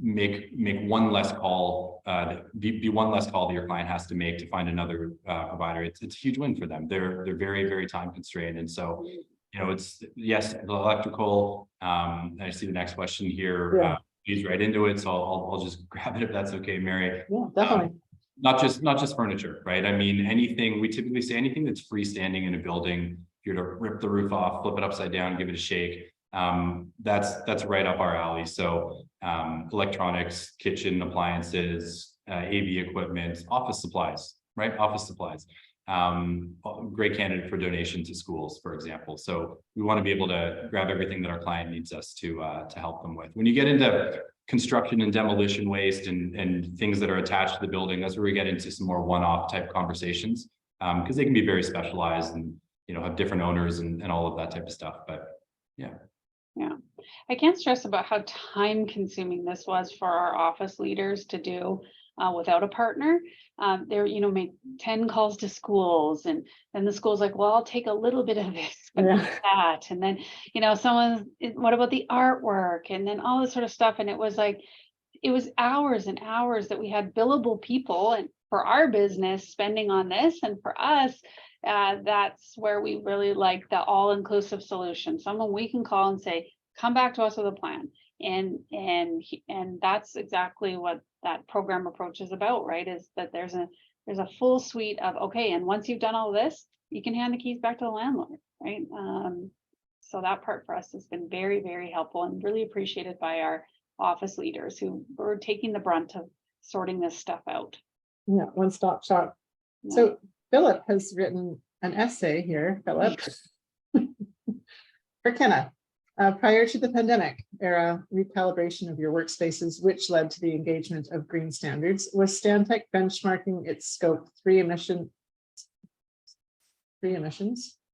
make one less call, be one less call that your client has to make to find another provider. It's a huge win for them. They're very, very time constrained. And so, it's, yes, the electrical, I see the next question here. Yeah. He's right into it, so I'll just grab it if that's okay, Mary. Yeah, definitely. Not just furniture, right? I mean, anything, we typically say anything that's freestanding in a building. If you're to rip the roof off, flip it upside down, give it a shake, that's right up our alley. So electronics, kitchen appliances, AV equipment, office supplies, right? Office supplies. Great candidate for donation to schools, for example. So we want to be able to grab everything that our client needs us to help them with. When you get into construction and demolition waste and things that are attached to the building, that's where we get into some more one-off type conversations, because they can be very specialized and have different owners and all of that type of stuff. But yeah. I can't stress about how time consuming this was for our office leaders to do without a partner. They're, make 10 calls to schools, and then the school's like, well, I'll take a little bit of this, but not that. And then, what about the artwork? And then all this sort of stuff. And it was hours and hours that we had billable people and for our business spending on this. And for us, that's where we really like the all-inclusive solution. Someone we can call and say, come back to us with a plan. And that's exactly what that program approach is about, right? Is that there's a full suite of, okay, and once you've done all this, you can hand the keys back to the landlord, right? So that part for us has been very, very helpful and really appreciated by our office leaders who were taking the brunt of sorting this stuff out. Yeah, one-stop shop. Yeah. So Philip has written an essay here, Philip, for Kenna. Prior to the pandemic era recalibration of your workspaces, which led to the engagement of green standards, was Stantec benchmarking its scope 3 emissions?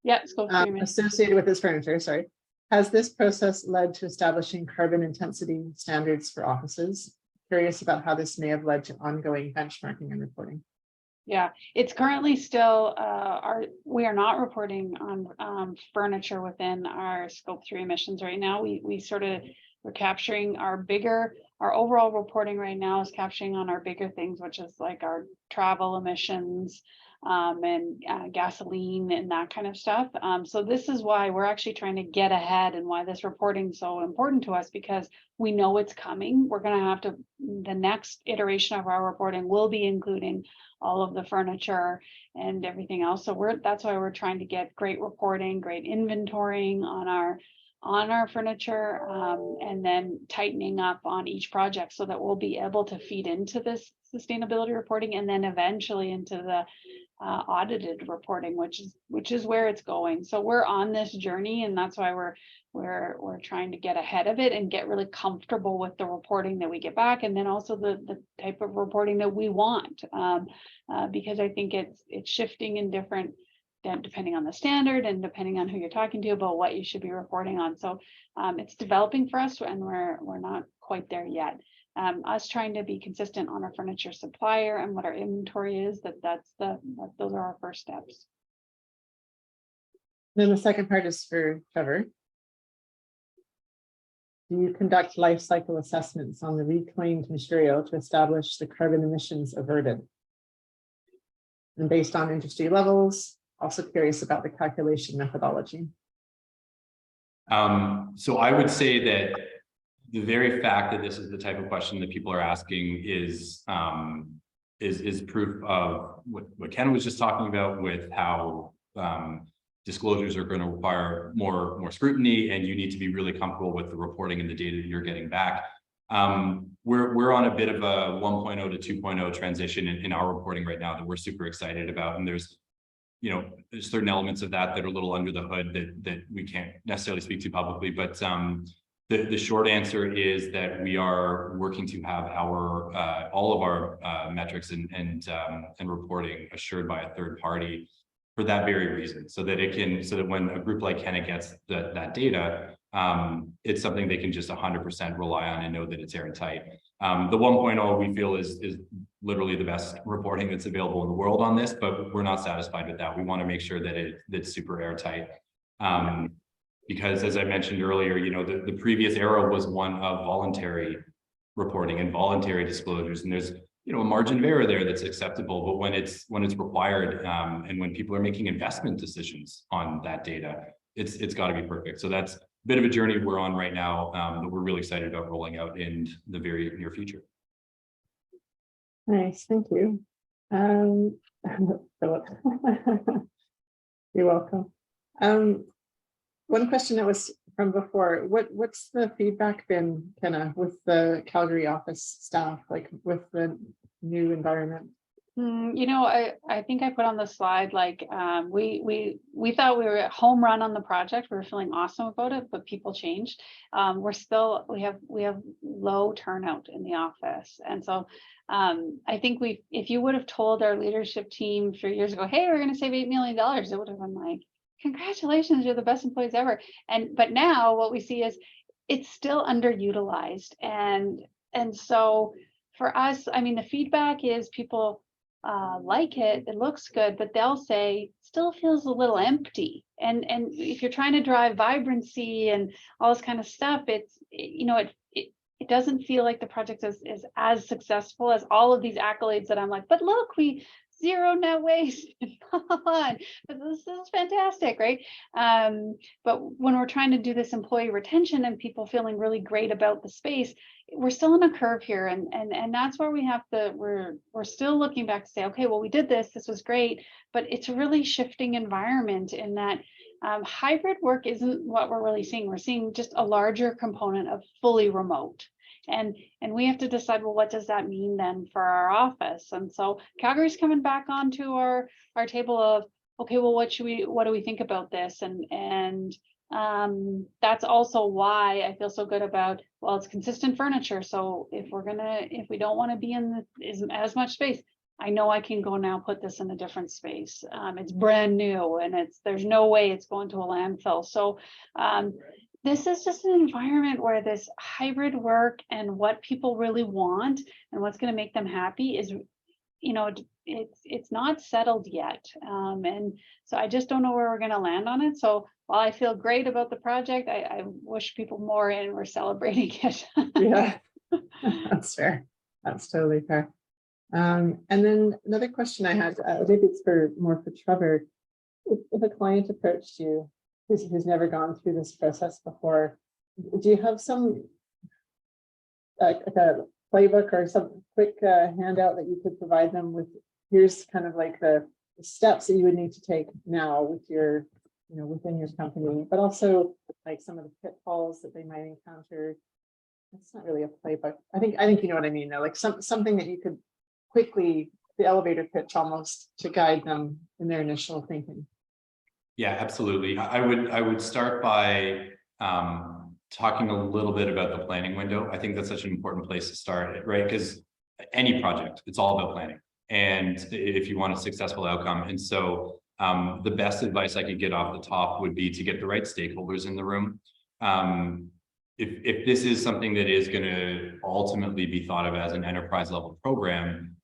Yeah, scope 3 emissions associated with this furniture, sorry. Has this process led to establishing carbon intensity standards for offices? Curious about how this may have led to ongoing benchmarking and reporting. Yeah, it's currently still we are not reporting on furniture within our scope 3 emissions right now. We're capturing our overall reporting right now is capturing on our bigger things, which is like our travel emissions and gasoline and that kind of stuff. So this is why we're actually trying to get ahead and why this reporting is so important to us, because we know it's coming. We're going to have to, the next iteration of our reporting will be including all of the furniture and everything else. So that's why we're trying to get great reporting, great inventorying on our furniture, and then tightening up on each project so that we'll be able to feed into this sustainability reporting and then eventually into the audited reporting, which is where it's going. So we're on this journey, and that's why we're trying to get ahead of it and get really comfortable with the reporting that we get back, and then also the type of reporting that we want, because I think it's shifting in different, depending on the standard and depending on who you're talking to about what you should be reporting on. So it's developing for us, and we're not quite there yet. Us trying to be consistent on our furniture supplier and what our inventory is, those are our first steps. Then the second part is for Trevor. Do you conduct life cycle assessments on the reclaimed material to establish the carbon emissions averted? And based on industry levels, also curious about the calculation methodology. So I would say that the very fact that this is the type of question that people are asking is proof of what Ken was just talking about, with how disclosures are going to require more scrutiny, and you need to be really comfortable with the reporting and the data that you're getting back. We're on a bit of a 1.0 to 2.0 transition in our reporting right now that we're super excited about. And there's certain elements of that are a little under the hood that we can't necessarily speak to publicly. But the short answer is that we are working to have our all of our metrics and reporting assured by a third party for that very reason, so that when a group like Kenna gets that data, it's something they can just 100% rely on and know that it's airtight. The 1.0 we feel is literally the best reporting that's available in the world on this, but we're not satisfied with that. We want to make sure that it's super airtight. Because as I mentioned earlier, the previous era was one of voluntary reporting and voluntary disclosures, and there's a margin of error there that's acceptable. But when it's required, and when people are making investment decisions on that data, it's got to be perfect. So that's a bit of a journey we're on right now, that we're really excited about rolling out in the very near future. Nice, thank you. Philip. You're welcome. One question that was from before, what's the feedback been, Kenna, with the Calgary office staff, like with the new environment? I think I put on the slide, like, we thought we were at home run on the project. We were feeling awesome about it, but people changed. We have low turnout in the office. And so I think if you would have told our leadership team 3 years ago, hey, we're going to save $8 million, it would have been like, congratulations, you're the best employees ever. But now what we see is it's still underutilized. And so for us, I mean, the feedback is people like it looks good, but they'll say still feels a little empty. And if you're trying to drive vibrancy and all this kind of stuff, it doesn't feel like the project is as successful as all of these accolades that I'm like, but look, we zero net waste. Come on, this is fantastic, right? But when we're trying to do this employee retention and people feeling really great about the space, we're still on a curve here, and that's where we have to. We're still looking back to say, okay, well, we did this was great, but it's a really shifting environment in that hybrid work isn't what we're really seeing. We're seeing just a larger component of fully remote. And we have to decide, well, what does that mean then for our office? And so Calgary's coming back onto our table of, okay, well, what do we think about this? And that's also why I feel so good about, well, it's consistent furniture. So if we don't want to be in as much space, I know I can go now put this in a different space. It's brand new, and there's no way it's going to a landfill. So this is just an environment where this hybrid work and what people really want and what's going to make them happy is, it's not settled yet. And so I just don't know where we're going to land on it. So while I feel great about the project, I wish people more and we're celebrating it. Yeah, that's fair. That's totally fair. And then another question I had, maybe it's more for Trevor. If a client approached you who's never gone through this process before, do you have some like a playbook or some quick handout that you could provide them with? Here's kind of like the steps that you would need to take now with your, within your company, but also like some of the pitfalls that they might encounter. It's not really a playbook. I think you know what I mean though, like something that you could quickly, the elevator pitch almost, to guide them in their initial thinking. Yeah, absolutely. I would start by talking a little bit about the planning window. I think that's such an important place to start, right? Because any project, it's all about planning, and if you want a successful outcome. And so the best advice I could get off the top would be to get the right stakeholders in the room. If this is something that is going to ultimately be thought of as an enterprise level program,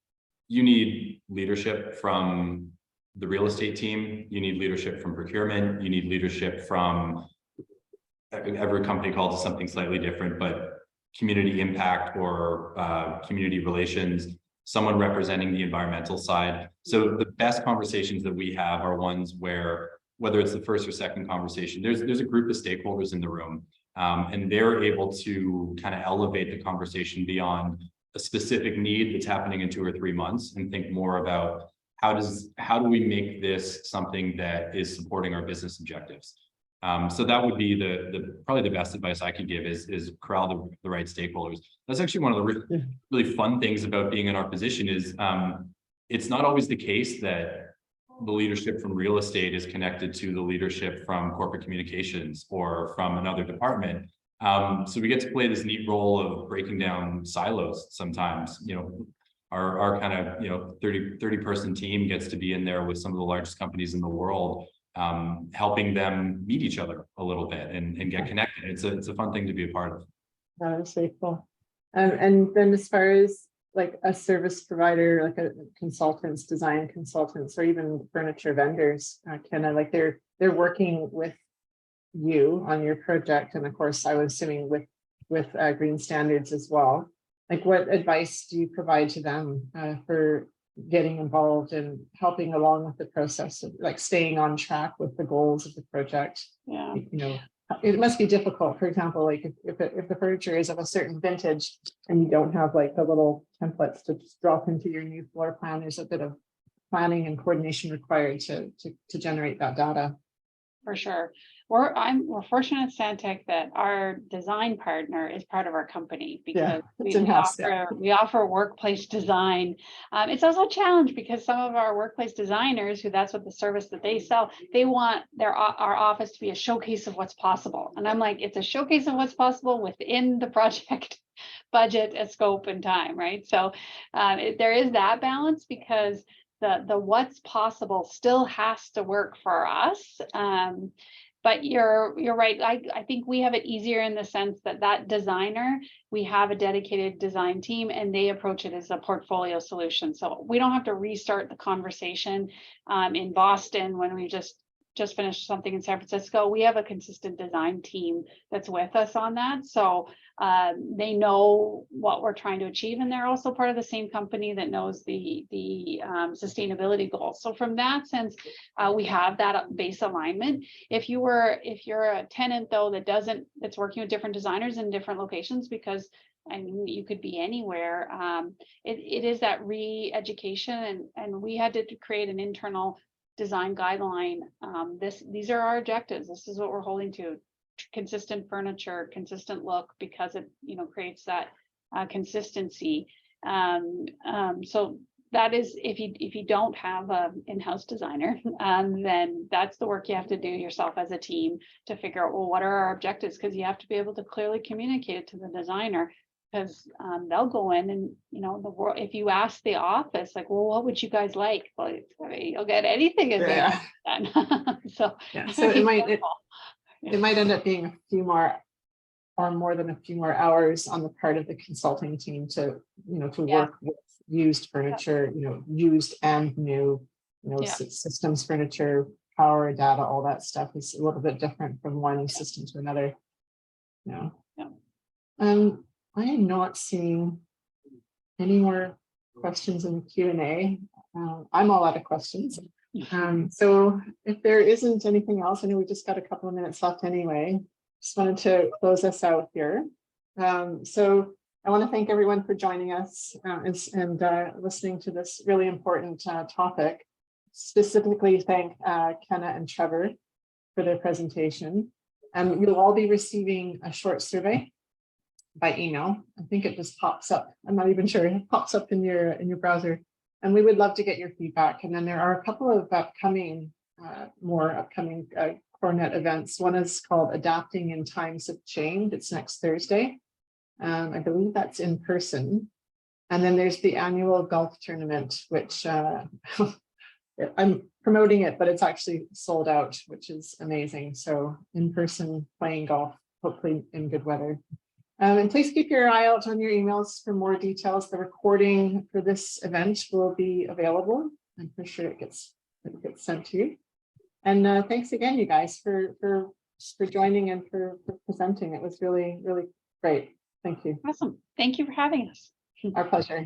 you need leadership from the real estate team, you need leadership from procurement, you need leadership from, every company calls it something slightly different, but community impact or community relations, someone representing the environmental side. So the best conversations that we have are ones where, whether it's the first or second conversation, there's a group of stakeholders in the room, and they're able to kind of elevate the conversation beyond a specific need that's happening in 2 or 3 months and think more about how do we make this something that is supporting our business objectives? So that would be the probably the best advice I could give is corral the right stakeholders. That's actually one of the really fun things about being in our position is it's not always the case that the leadership from real estate is connected to the leadership from corporate communications or from another department. So we get to play this neat role of breaking down silos sometimes. Our kind of 30 person team gets to be in there with some of the largest companies in the world, helping them meet each other a little bit and get connected. It's a fun thing to be a part of. That was very cool. And then as far as like a service provider, like a consultants, design consultants, or even furniture vendors, kind of like they're working with you on your project, and of course I was assuming with green standards as well. Like, what advice do you provide to them for getting involved and helping along with the process of like staying on track with the goals of the project? Yeah. It must be difficult. For example, like if the furniture is of a certain vintage and you don't have like the little templates to just drop into your new floor plan, there's a bit of planning and coordination required to generate that data. For sure. We're fortunate at Stantec that our design partner is part of our company because we offer workplace design. It's also a challenge because some of our workplace designers, who that's what the service that they sell, they want our office to be a showcase of what's possible. And I'm like, it's a showcase of what's possible within the project budget, scope, and time, right? So there is that balance because the what's possible still has to work for us. But you're right. I think we have it easier in the sense that designer, we have a dedicated design team and they approach it as a portfolio solution. So we don't have to restart the conversation in Boston when we just finished something in San Francisco. We have a consistent design team that's with us on that. So they know what we're trying to achieve, and they're also part of the same company that knows the sustainability goals. So from that sense, we have that base alignment. If you're a tenant though that's working with different designers in different locations, because I mean, you could be anywhere. It is that re-education, and we had to create an internal design guideline. These are our objectives. This is what we're holding to: consistent furniture, consistent look, because it creates that consistency. So that is, if you don't have an in-house designer, then that's the work you have to do yourself as a team to figure out, well, what are our objectives? Because you have to be able to clearly communicate it to the designer. Because they'll go in and the world. If you ask the office, like, well, what would you guys like? Well, you'll get anything in there. So it might end up being a few more, or more than a few more hours on the part of the consulting team to work with used furniture, used and new, systems furniture, power, data, all that stuff is a little bit different from one system to another. I am not seeing any more questions in the Q&A. I'm all out of questions. So if there isn't anything else, I know we just got a couple of minutes left anyway. Just wanted to close us out here. So I want to thank everyone for joining us and listening to this really important topic. Specifically thank Kenna and Trevor for their presentation. You'll all be receiving a short survey by email. I think it just pops up. I'm not even sure. It pops up in your browser, and we would love to get your feedback. And then there are a couple of more upcoming CoreNet events. One is called Adapting in Times of Change. It's next Thursday. I believe that's in person. And then there's the annual golf tournament, which I'm promoting it, but it's actually sold out, which is amazing. So in person playing golf, hopefully in good weather. And please keep your eye out on your emails for more details. The recording for this event will be available. I'm pretty sure it gets sent to you. And thanks again, you guys, for joining and for presenting. It was really, really great. Thank you. Awesome. Thank you for having us. Our pleasure.